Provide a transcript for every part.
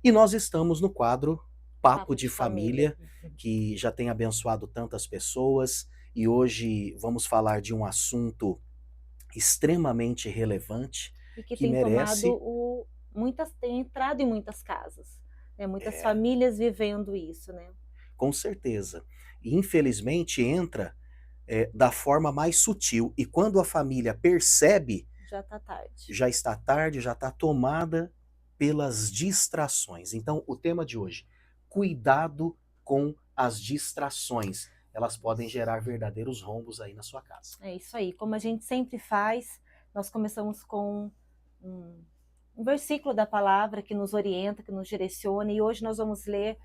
E nós estamos no quadro Papo Papo de de família. Família, que já tem abençoado tantas pessoas, e hoje vamos falar de um assunto extremamente relevante E que que tem tomado merece muitas tem entrado em muitas casas, né, muitas é, famílias vivendo isso, né. com certeza. E infelizmente entra da forma mais sutil, e quando a família percebe, Já está tarde. já está tarde, já está tomada pelas distrações. Então, o tema de hoje, cuidado com as distrações. Elas podem gerar verdadeiros rombos aí na sua casa. É isso aí, como a gente sempre faz, nós começamos com um um versículo da palavra que nos orienta, que nos direciona, e hoje nós vamos ler,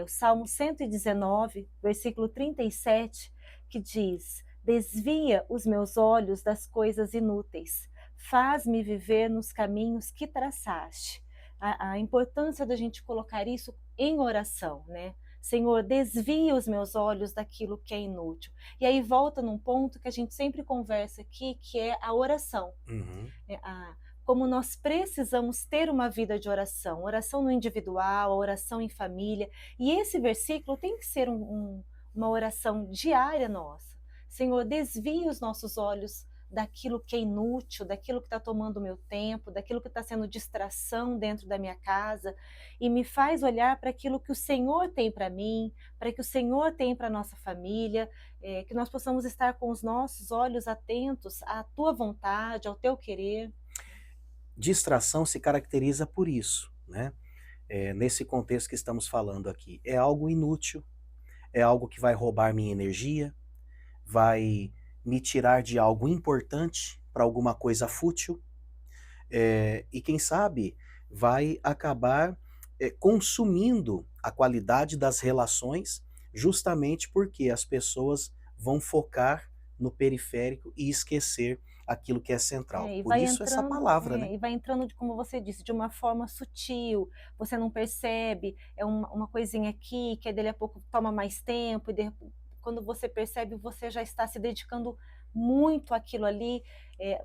o Salmo 119, versículo 37, que diz: "Desvia os meus olhos das coisas inúteis, faz-me viver nos caminhos que traçaste". A importância da gente colocar isso em oração, né. Senhor, desvia os meus olhos daquilo que é inútil. E aí volta num ponto que a gente sempre conversa aqui, que é a oração. Uhum. Né? Como nós precisamos ter uma vida de oração, oração no individual, oração em família. E esse versículo tem que ser uma oração diária nossa. Senhor, desvia os nossos olhos daquilo que é inútil, daquilo que está tomando o meu tempo, daquilo que está sendo distração dentro da minha casa, e me faz olhar para aquilo que o Senhor tem para mim, para que o Senhor tem para a nossa família, que nós possamos estar com os nossos olhos atentos à tua vontade, ao teu querer. Distração se caracteriza por isso, né? Nesse contexto que estamos falando aqui. É algo inútil, é algo que vai roubar minha energia, vai me tirar de algo importante para alguma coisa fútil, e quem sabe vai acabar consumindo a qualidade das relações, justamente porque as pessoas vão focar no periférico e esquecer aquilo que é central. É, Por isso essa palavra, né? e vai entrando de como você disse, de uma forma sutil, você não percebe, é uma coisinha aqui, que aí dali a pouco toma mais tempo, e quando você percebe, você já está se dedicando muito àquilo ali,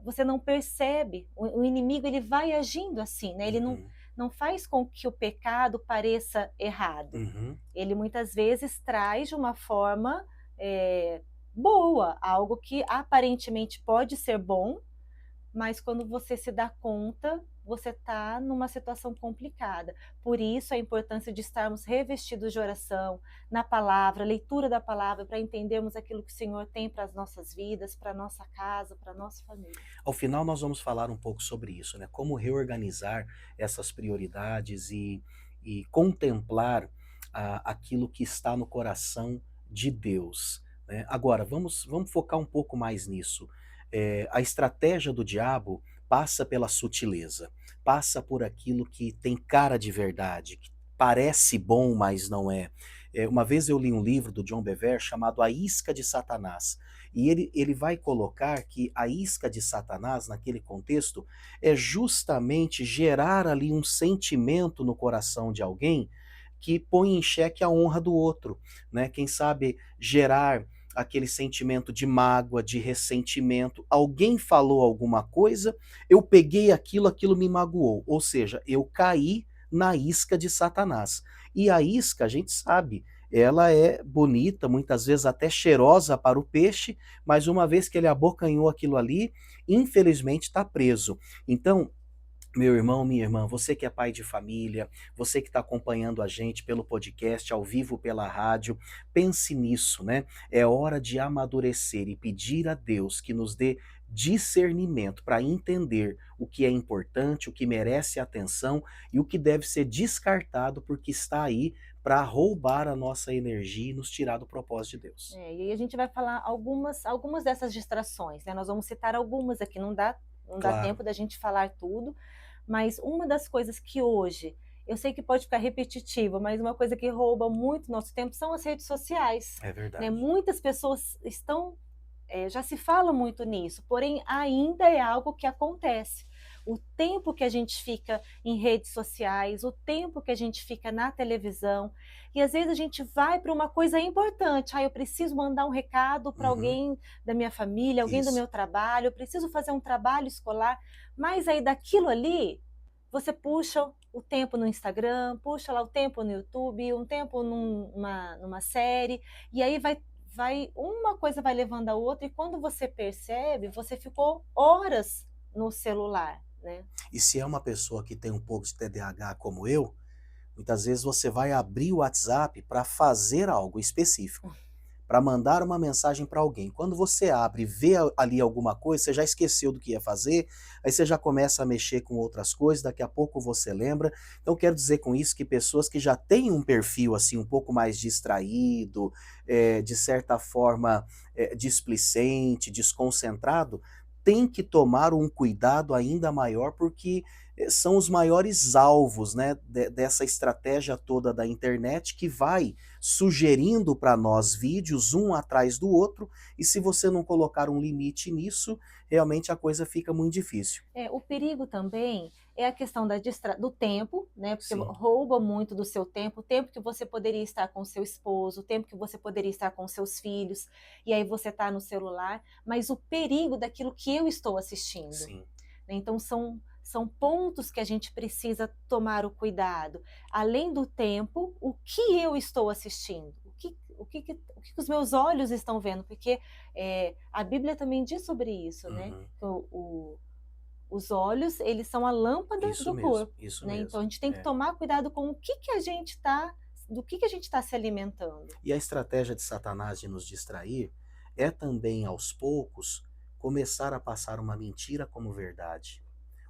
você não percebe, o inimigo ele vai agindo assim, né? Ele Uhum, não faz com que o pecado pareça errado. uhum. Ele muitas vezes traz de uma forma boa, algo que aparentemente pode ser bom, mas quando você se dá conta, você está numa situação complicada. Por isso a importância de estarmos revestidos de oração, na palavra, leitura da palavra, para entendermos aquilo que o Senhor tem para as nossas vidas, para a nossa casa, para a nossa família. Ao final nós vamos falar um pouco sobre isso, né? Como reorganizar essas prioridades e contemplar aquilo que está no coração de Deus, né? Agora, vamos focar um pouco mais nisso. A estratégia do diabo passa pela sutileza, passa por aquilo que tem cara de verdade, que parece bom, mas não é. Uma vez eu li um livro do John Bevere chamado A Isca de Satanás. E ele vai colocar que a isca de Satanás, naquele contexto, é justamente gerar ali um sentimento no coração de alguém que põe em xeque a honra do outro, né? Quem sabe gerar aquele sentimento de mágoa, de ressentimento. Alguém falou alguma coisa, eu peguei aquilo, aquilo me magoou. Ou seja, eu caí na isca de Satanás. E a isca, a gente sabe, ela é bonita, muitas vezes até cheirosa para o peixe, mas uma vez que ele abocanhou aquilo ali, infelizmente está preso. Então, meu irmão, minha irmã, você que é pai de família, você que está acompanhando a gente pelo podcast, ao vivo pela rádio, pense nisso, né? É hora de amadurecer e pedir a Deus que nos dê discernimento para entender o que é importante, o que merece atenção e o que deve ser descartado porque está aí para roubar a nossa energia e nos tirar do propósito de Deus. E aí a gente vai falar algumas dessas distrações, né? Nós vamos citar algumas aqui, não dá Claro, tempo da gente falar tudo, mas uma das coisas que hoje, eu sei que pode ficar repetitivo, mas uma coisa que rouba muito nosso tempo são as redes sociais, é né? verdade. Muitas pessoas já se fala muito nisso, porém ainda é algo que acontece. O tempo que a gente fica em redes sociais, o tempo que a gente fica na televisão, e às vezes a gente vai para uma coisa importante. Eu preciso mandar um recado para Uhum, alguém da minha família, alguém do isso. meu trabalho, eu preciso fazer um trabalho escolar, mas aí daquilo ali, você puxa o tempo no Instagram, puxa lá o tempo no YouTube, um tempo numa série, e aí uma coisa vai levando a outra, e quando você percebe, você ficou horas no celular, né? E se é uma pessoa que tem um pouco de TDAH como eu, muitas vezes você vai abrir o WhatsApp para fazer algo específico, para mandar uma mensagem para alguém. Quando você abre e vê ali alguma coisa, você já esqueceu do que ia fazer, aí você já começa a mexer com outras coisas, daqui a pouco você lembra. Então quero dizer com isso que pessoas que já têm um perfil assim um pouco mais distraído, de certa forma displicente, desconcentrado, tem que tomar um cuidado ainda maior porque são os maiores alvos, né, dessa estratégia toda da internet que vai sugerindo para nós vídeos um atrás do outro, e se você não colocar um limite nisso, realmente a coisa fica muito difícil. O perigo também é a questão do tempo, né? Porque Sim, rouba muito do seu tempo, o tempo que você poderia estar com seu esposo, o tempo que você poderia estar com seus filhos, e aí você está no celular, mas o perigo daquilo que eu estou assistindo, sim. né? Então são pontos que a gente precisa tomar o cuidado. Além do tempo, o que eu estou assistindo? O que os meus olhos estão vendo? Porque a Bíblia também diz sobre isso, né? Uhum. Os olhos, eles são a lâmpada Isso do mesmo, corpo, isso né? Então a mesmo. gente tem que É. tomar cuidado com o que que a gente está, do que a gente está se alimentando. E a estratégia de Satanás de nos distrair é também, aos poucos, começar a passar uma mentira como verdade,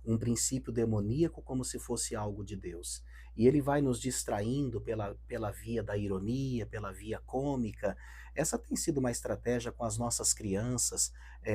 um princípio demoníaco como se fosse algo de Deus. E ele vai nos distraindo pela via da ironia, pela via cômica. Essa tem sido uma estratégia com as nossas crianças,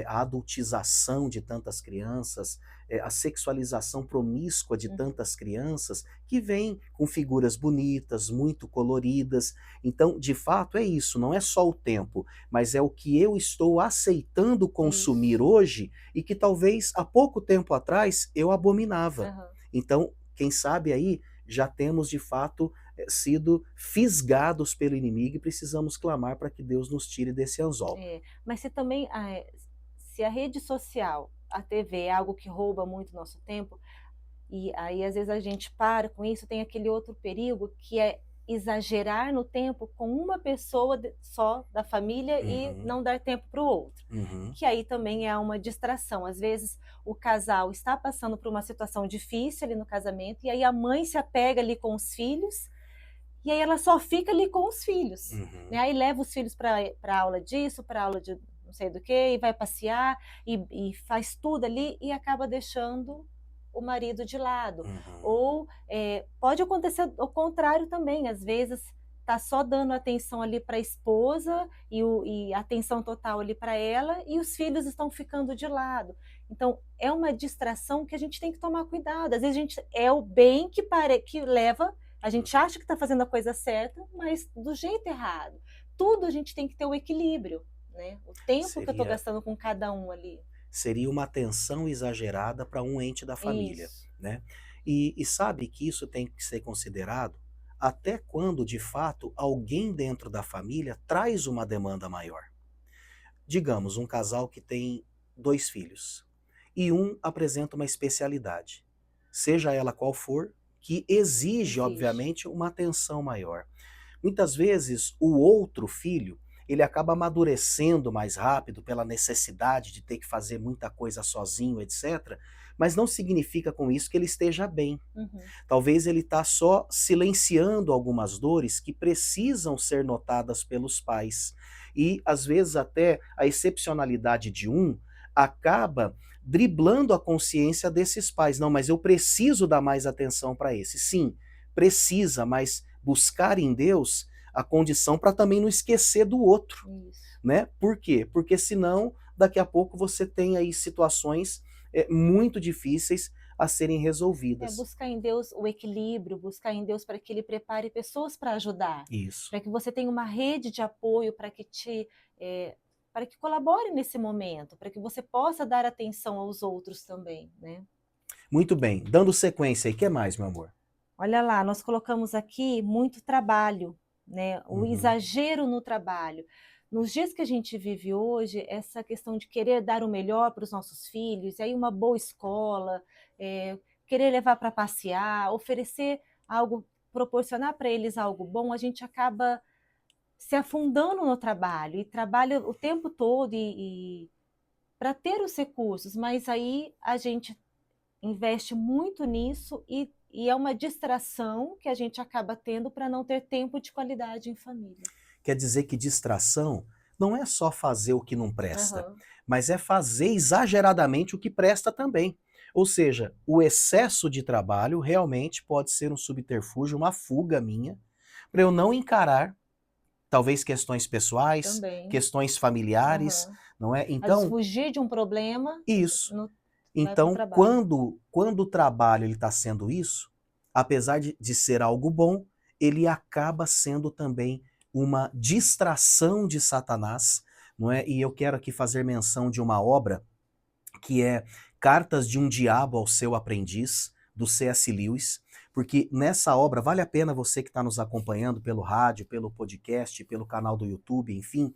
a adultização de tantas crianças, a sexualização promíscua de tantas crianças, que vem com figuras bonitas, muito coloridas. Então, de fato, é isso, não é só o tempo, mas é o que eu estou aceitando consumir Isso. hoje e que talvez há pouco tempo atrás eu abominava. Aham. Então, quem sabe aí já temos de fato sido fisgados pelo inimigo e precisamos clamar para que Deus nos tire desse anzol. Mas se também, se a rede social, a TV é algo que rouba muito nosso tempo, e aí às vezes a gente para com isso, tem aquele outro perigo que é exagerar no tempo com uma pessoa só da família e Uhum, não dar tempo para o outro. uhum, Que aí também é uma distração. Às vezes o casal está passando por uma situação difícil ali no casamento, e aí a mãe se apega ali com os filhos, e aí ela só fica ali com os filhos, né? uhum, Aí leva os filhos para aula disso, para aula de não sei do que, e vai passear, e faz tudo ali, e acaba deixando o marido de lado. uhum. Ou pode acontecer o contrário também, às vezes tá só dando atenção ali para a esposa e atenção total ali para ela, e os filhos estão ficando de lado. Então é uma distração que a gente tem que tomar cuidado. Às vezes a gente é o bem que leva, a gente acha que está fazendo a coisa certa, mas do jeito errado. Tudo a gente tem que ter o equilíbrio, né? O tempo que eu estou Seria gastando com cada um ali. seria uma atenção exagerada para um ente da família, Isso. né? E sabe que isso tem que ser considerado até quando, de fato, alguém dentro da família traz uma demanda maior. Digamos, um casal que tem 2 filhos, e um apresenta uma especialidade, seja ela qual for, que exige, Exige. obviamente, uma atenção maior. Muitas vezes, o outro filho, ele acaba amadurecendo mais rápido pela necessidade de ter que fazer muita coisa sozinho, etc., mas não significa com isso que ele esteja bem. Uhum. Talvez ele está só silenciando algumas dores que precisam ser notadas pelos pais. E, às vezes, até a excepcionalidade de um acaba driblando a consciência desses pais. Não, mas eu preciso dar mais atenção para esse. Sim, precisa, mas buscar em Deus a condição para também não esquecer do outro, Isso. né? Por quê? Porque senão, daqui a pouco você tem aí situações muito difíceis a serem resolvidas. Buscar em Deus o equilíbrio, buscar em Deus para que Ele prepare pessoas para ajudar, Isso. para que você tenha uma rede de apoio para que colabore nesse momento, para que você possa dar atenção aos outros também, né? Muito bem. Dando sequência aí, o que mais, meu amor? Olha lá, nós colocamos aqui muito trabalho, né? O Uhum. exagero no trabalho. Nos dias que a gente vive hoje, essa questão de querer dar o melhor para os nossos filhos, e aí uma boa escola, querer levar para passear, oferecer algo, proporcionar para eles algo bom, a gente acaba se afundando no trabalho e trabalha o tempo todo e para ter os recursos, mas aí a gente investe muito nisso e é uma distração que a gente acaba tendo para não ter tempo de qualidade em família. Quer dizer que distração não é só fazer o que não presta, Aham. mas é fazer exageradamente o que presta também. Ou seja, o excesso de trabalho realmente pode ser um subterfúgio, uma fuga minha, para eu não encarar talvez questões pessoais, Também. questões familiares, Aham. não é? Às vezes Então, fugir de um problema isso. vai para o Então, trabalho. quando o trabalho está sendo isso, apesar de ser algo bom, ele acaba sendo também uma distração de Satanás, não é? E eu quero aqui fazer menção de uma obra que é Cartas de um Diabo ao Seu Aprendiz, do C.S. Lewis, porque nessa obra vale a pena você que está nos acompanhando pelo rádio, pelo podcast, pelo canal do YouTube, enfim,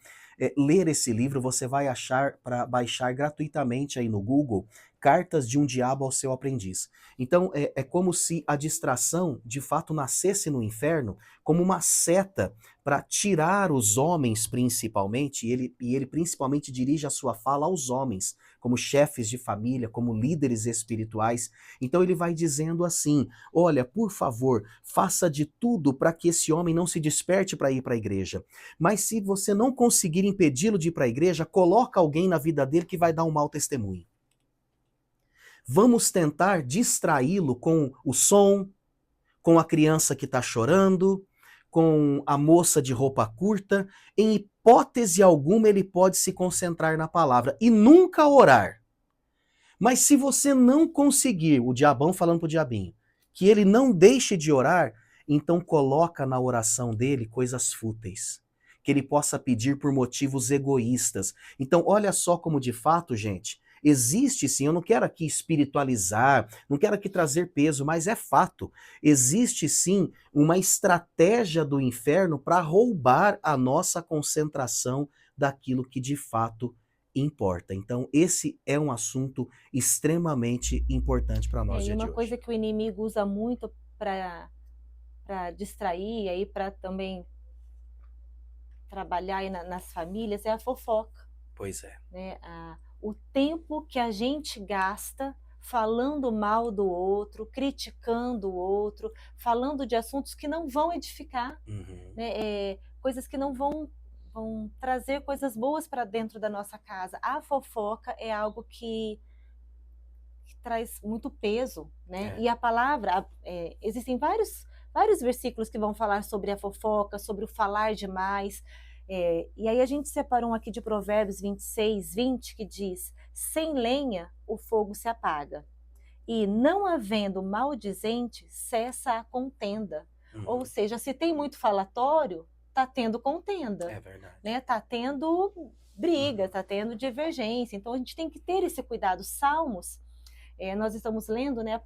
ler esse livro. Você vai achar para baixar gratuitamente aí no Google Cartas de um Diabo ao Seu Aprendiz. Então é como se a distração de fato nascesse no inferno como uma seta para tirar os homens principalmente, e ele principalmente dirige a sua fala aos homens, como chefes de família, como líderes espirituais. Então ele vai dizendo assim: olha, por favor, faça de tudo para que esse homem não se desperte para ir para a igreja. Mas se você não conseguir impedi-lo de ir para a igreja, coloca alguém na vida dele que vai dar um mau testemunho. Vamos tentar distraí-lo com o som, com a criança que está chorando, com a moça de roupa curta. Em hipótese alguma, ele pode se concentrar na palavra e nunca orar. Mas se você não conseguir, o diabão falando pro diabinho, que ele não deixe de orar, então coloca na oração dele coisas fúteis, que ele possa pedir por motivos egoístas. Então, olha só como de fato, gente, existe sim, eu não quero aqui espiritualizar, não quero aqui trazer peso, mas é fato. Existe sim uma estratégia do inferno para roubar a nossa concentração daquilo que de fato importa. Então, esse é um assunto extremamente importante para nós E dia uma de hoje. coisa que o inimigo usa muito para distrair e aí para também trabalhar aí nas famílias é a fofoca, Pois é. né? O tempo que a gente gasta falando mal do outro, criticando o outro, falando de assuntos que não vão edificar, Uhum. né? Coisas que não vão trazer coisas boas para dentro da nossa casa. A fofoca é algo que traz muito peso, né? É. E a palavra, existem vários versículos que vão falar sobre a fofoca, sobre o falar demais. E aí a gente separou um aqui de Provérbios 26:20, que diz: sem lenha o fogo se apaga, e não havendo maldizente, cessa a contenda. Ou Uhum. seja, se tem muito falatório, está tendo contenda, É verdade. né? Está tendo briga, Uhum. está tendo divergência. Então a gente tem que ter esse cuidado. Salmos, nós estamos lendo, né,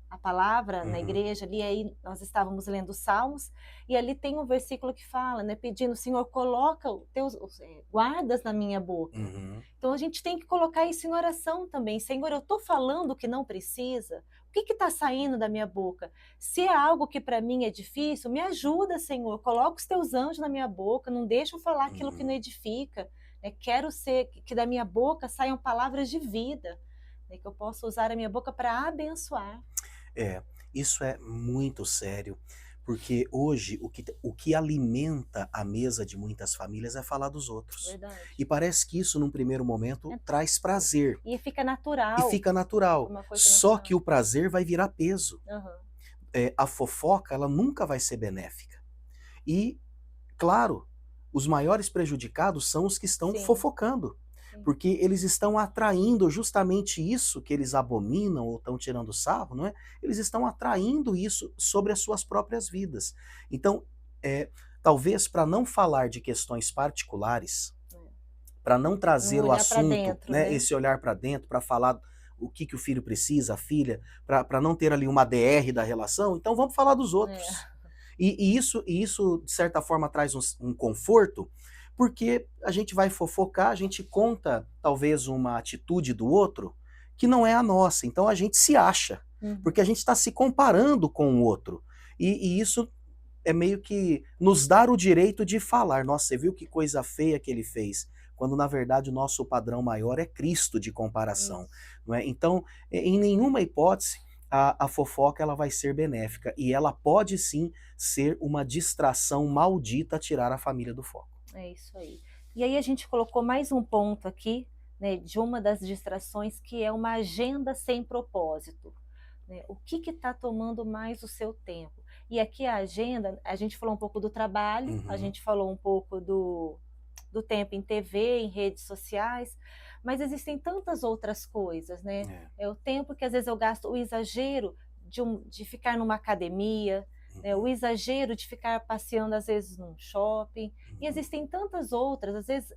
a palavra na Uhum. igreja ali, aí nós estávamos lendo os Salmos, e ali tem um versículo que fala, né, pedindo: Senhor, coloca os teus guardas na minha boca. Uhum. Então a gente tem que colocar isso em oração também. Senhor, eu estou falando o que não precisa? O que está saindo da minha boca? Se é algo que para mim é difícil, me ajuda, Senhor. Coloca os teus anjos na minha boca, não deixa eu falar aquilo que não Uhum. edifica. Né? Quero ser que da minha boca saiam palavras de vida, né? Que eu possa usar a minha boca para abençoar. É, isso é muito sério, porque hoje o que alimenta a mesa de muitas famílias é falar dos outros. Verdade. E parece que isso, num primeiro momento, traz prazer E fica e natural, fica natural. uma coisa Só natural. que o prazer vai virar peso. Uhum. A fofoca, ela nunca vai ser benéfica. E, claro, os maiores prejudicados são os que estão Sim, fofocando, sim. porque eles estão atraindo justamente isso que eles abominam ou estão tirando sarro, não é? Eles estão atraindo isso sobre as suas próprias vidas. Então, talvez para não falar de questões particulares, É. para não Não trazer o olhar para assunto, dentro, né, né? esse olhar para dentro, para falar o que o filho precisa, a filha, para não ter ali uma DR da relação, então vamos falar dos É. outros. E isso, de certa forma, traz um conforto, porque a gente vai fofocar, a gente conta talvez uma atitude do outro que não é a nossa. Então a gente se acha, Uhum. porque a gente está se comparando com o outro. E isso é meio que nos dar o direito de falar, nossa, você viu que coisa feia que ele fez, quando na verdade o nosso padrão maior é Cristo de comparação, Isso. não é? Então, em nenhuma hipótese, a fofoca ela vai ser benéfica e ela pode sim ser uma distração maldita a tirar a família do foco. É isso aí. E aí a gente colocou mais um ponto aqui, né, de uma das distrações, que é uma agenda sem propósito. Né? O que está tomando mais o seu tempo? E aqui a agenda, a gente falou um pouco do trabalho, a Uhum, gente falou um pouco do tempo em TV, em redes sociais, mas existem tantas outras coisas, né? é, É o tempo que às vezes eu gasto, o exagero de ficar numa academia, né? O uhum, exagero de ficar passeando às vezes num shopping, e uhum, existem tantas outras, às vezes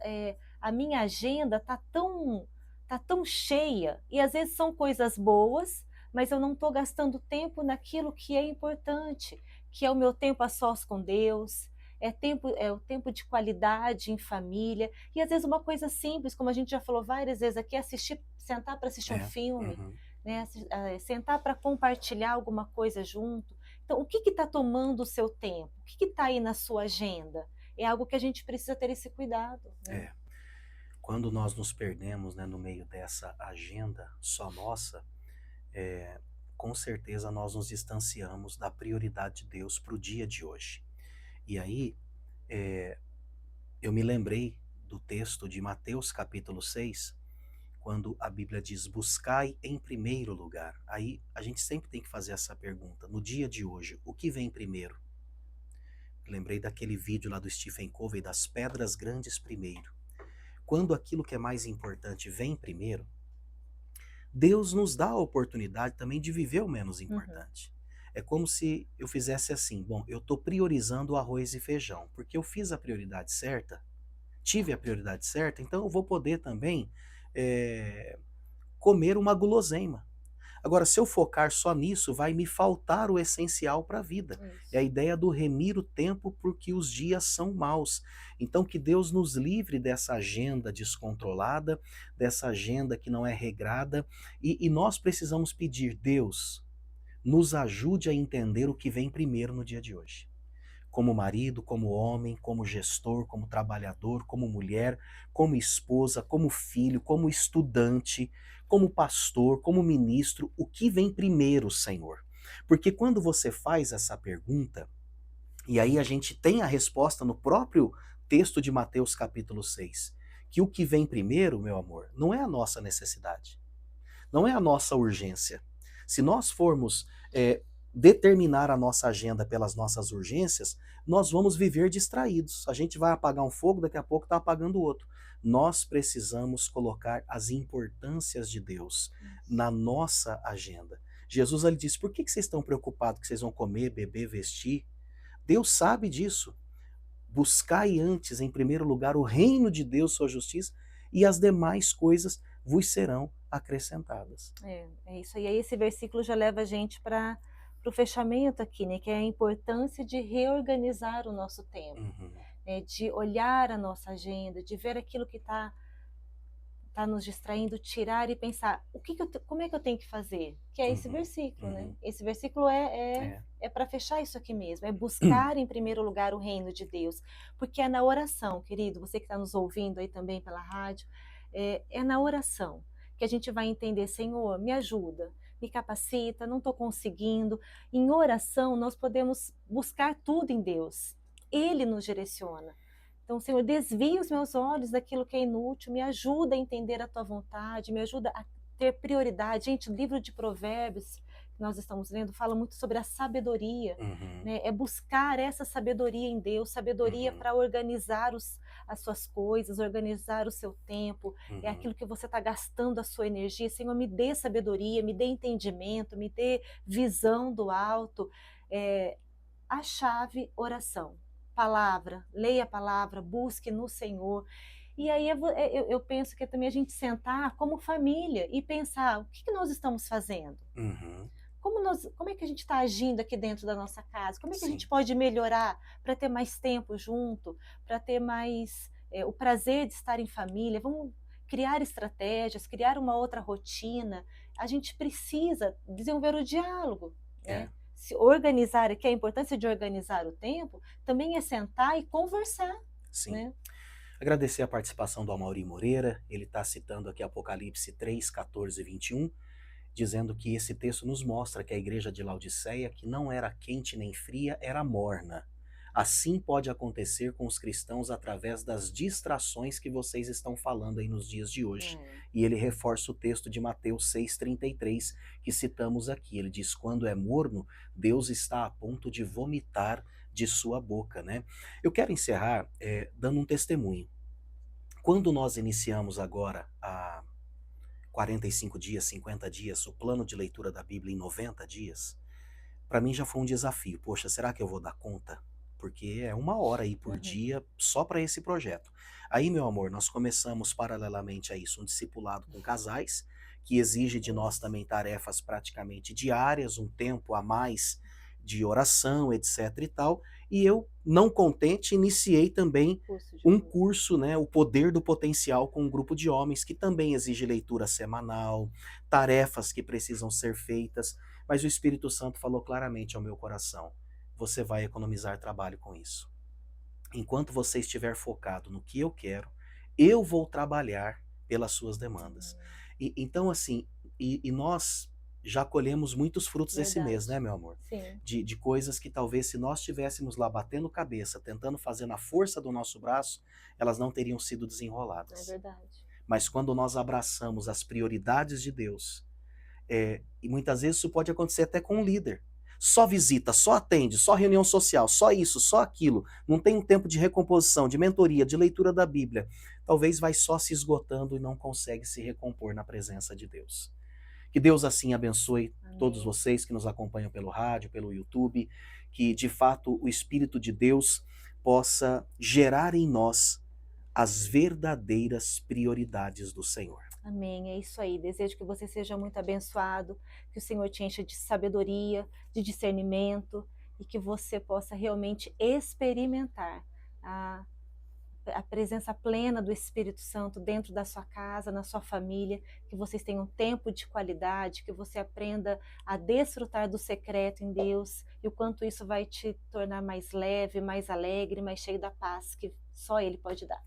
a minha agenda tá tão cheia, e às vezes são coisas boas, mas eu não estou gastando tempo naquilo que é importante, que é o meu tempo a sós com Deus, é o tempo de qualidade em família, e às vezes uma coisa simples, como a gente já falou várias vezes aqui, assistir, sentar para assistir um é, filme, uhum. né, sentar para compartilhar alguma coisa junto. Então, o que está tomando o seu tempo? O que está aí na sua agenda? É algo que a gente precisa ter esse cuidado, né? É. Quando nós nos perdemos, né, no meio dessa agenda só nossa, é, com certeza nós nos distanciamos da prioridade de Deus para o dia de hoje. E aí, é, eu me lembrei do texto de Mateus capítulo 6, quando a Bíblia diz: buscai em primeiro lugar. Aí a gente sempre tem que fazer essa pergunta: no dia de hoje, o que vem primeiro? Lembrei daquele vídeo lá do Stephen Covey, das pedras grandes primeiro. Quando aquilo que é mais importante vem primeiro, Deus nos dá a oportunidade também de viver o menos Uhum. importante. É como se eu fizesse assim: bom, eu estou priorizando o arroz e feijão, porque eu fiz a prioridade certa, tive a prioridade certa, então eu vou poder também é, comer uma guloseima. Agora, se eu focar só nisso, vai me faltar o essencial para a vida. É a Isso. ideia do remir o tempo porque os dias são maus. Então, que Deus nos livre dessa agenda descontrolada, dessa agenda que não é regrada, e nós precisamos pedir: Deus, nos ajude a entender o que vem primeiro no dia de hoje, como marido, como homem, como gestor, como trabalhador, como mulher, como esposa, como filho, como estudante, como pastor, como ministro, o que vem primeiro, Senhor? Porque quando você faz essa pergunta, e aí a gente tem a resposta no próprio texto de Mateus capítulo 6, que o que vem primeiro, meu amor, não é a nossa necessidade, não é a nossa urgência. Se nós formos determinar a nossa agenda pelas nossas urgências, nós vamos viver distraídos. A gente vai apagar um fogo, daqui a pouco está apagando outro. Nós precisamos colocar as importâncias de Deus Isso. na nossa agenda. Jesus ele disse: por que vocês estão preocupados que vocês vão comer, beber, vestir? Deus sabe disso. Buscai antes, em primeiro lugar, o reino de Deus, sua justiça, e as demais coisas vos serão acrescentadas. É isso. E aí esse versículo já leva a gente para o fechamento aqui, né? Que é a importância de reorganizar o nosso tempo, Uhum, né? De olhar a nossa agenda, de ver aquilo que tá nos distraindo, tirar e pensar, como é que eu tenho que fazer? Que é esse uhum, versículo, né? uhum. Esse versículo É. é para fechar isso aqui mesmo, é buscar em primeiro lugar o reino de Deus, porque é na oração, querido, você que está nos ouvindo aí também pela rádio, é na oração que a gente vai entender, Senhor, me ajuda, me capacita, não estou conseguindo. Em oração, nós podemos buscar tudo em Deus, Ele nos direciona. Então, Senhor, desvia os meus olhos daquilo que é inútil, me ajuda a entender a tua vontade, me ajuda a ter prioridade. Gente, o livro de Provérbios que nós estamos lendo fala muito sobre a sabedoria, Uhum, né? É buscar essa sabedoria em Deus, sabedoria uhum, para organizar as suas coisas, organizar o seu tempo, é uhum, aquilo que você está gastando a sua energia. Senhor, me dê sabedoria, me dê entendimento, me dê visão do alto. É, a chave, oração. Palavra, leia a palavra, busque no Senhor. E aí eu penso que é também a gente sentar como família e pensar o que nós estamos fazendo. uhum. Como é que a gente está agindo aqui dentro da nossa casa? Como é que a Sim. gente pode melhorar para ter mais tempo junto, para ter mais o prazer de estar em família? criar estratégias, criar uma outra rotina. A gente precisa desenvolver o diálogo, É, né? Se organizar, que a importância de organizar o tempo também é sentar e conversar, sim. né? Agradecer a participação do Amaury Moreira, ele está citando aqui Apocalipse 3, 14 e 21, dizendo que esse texto nos mostra que a igreja de Laodiceia, que não era quente nem fria, era morna. Assim pode acontecer com os cristãos através das distrações que vocês estão falando aí nos dias de hoje. É, E ele reforça o texto de Mateus 6,33, que citamos aqui. Ele diz: quando é morno, Deus está a ponto de vomitar de sua boca, né? Eu quero encerrar dando um testemunho. Quando nós iniciamos agora a 45 dias, 50 dias, o plano de leitura da Bíblia em 90 dias, para mim já foi um desafio. Poxa, será que eu vou dar conta? Porque é 1 hora aí por uhum, dia só para esse projeto. Aí, meu amor, nós começamos paralelamente a isso um discipulado com casais, que exige de nós isso, também tarefas praticamente diárias, um tempo a mais de oração, etc e tal. E eu, não contente, iniciei também curso de um humor. curso, né, O Poder do Potencial, com um grupo de homens, que também exige leitura semanal, tarefas que precisam ser feitas, mas o Espírito Santo falou claramente ao meu coração: você vai economizar trabalho com isso. Enquanto você estiver focado no que eu quero, eu vou trabalhar pelas suas demandas. Amém. Então, assim, e nós já colhemos muitos frutos esse mês, né, Verdade. meu amor? Sim, De coisas que talvez, se nós estivéssemos lá batendo cabeça, tentando fazer na força do nosso braço, elas não teriam sido é desenroladas. verdade. Mas quando nós abraçamos as prioridades de Deus, e muitas vezes isso pode acontecer até com um líder. Só visita, só atende, só reunião social, só isso, só aquilo. Não tem um tempo de recomposição, de mentoria, de leitura da Bíblia. Talvez vai só se esgotando e não consegue se recompor na presença de Deus. Que Deus assim abençoe todos Amém. vocês que nos acompanham pelo rádio, pelo YouTube, que de fato o Espírito de Deus possa gerar em nós as verdadeiras prioridades do Senhor. Amém. É isso aí. Desejo que você seja muito abençoado, que o Senhor te encha de sabedoria, de discernimento e que você possa realmente experimentar a, a presença plena do Espírito Santo dentro da sua casa, na sua família, que vocês tenham tempo de qualidade, que você aprenda a desfrutar do secreto em Deus e o quanto isso vai te tornar mais leve, mais alegre, mais cheio da paz que só Ele pode dar.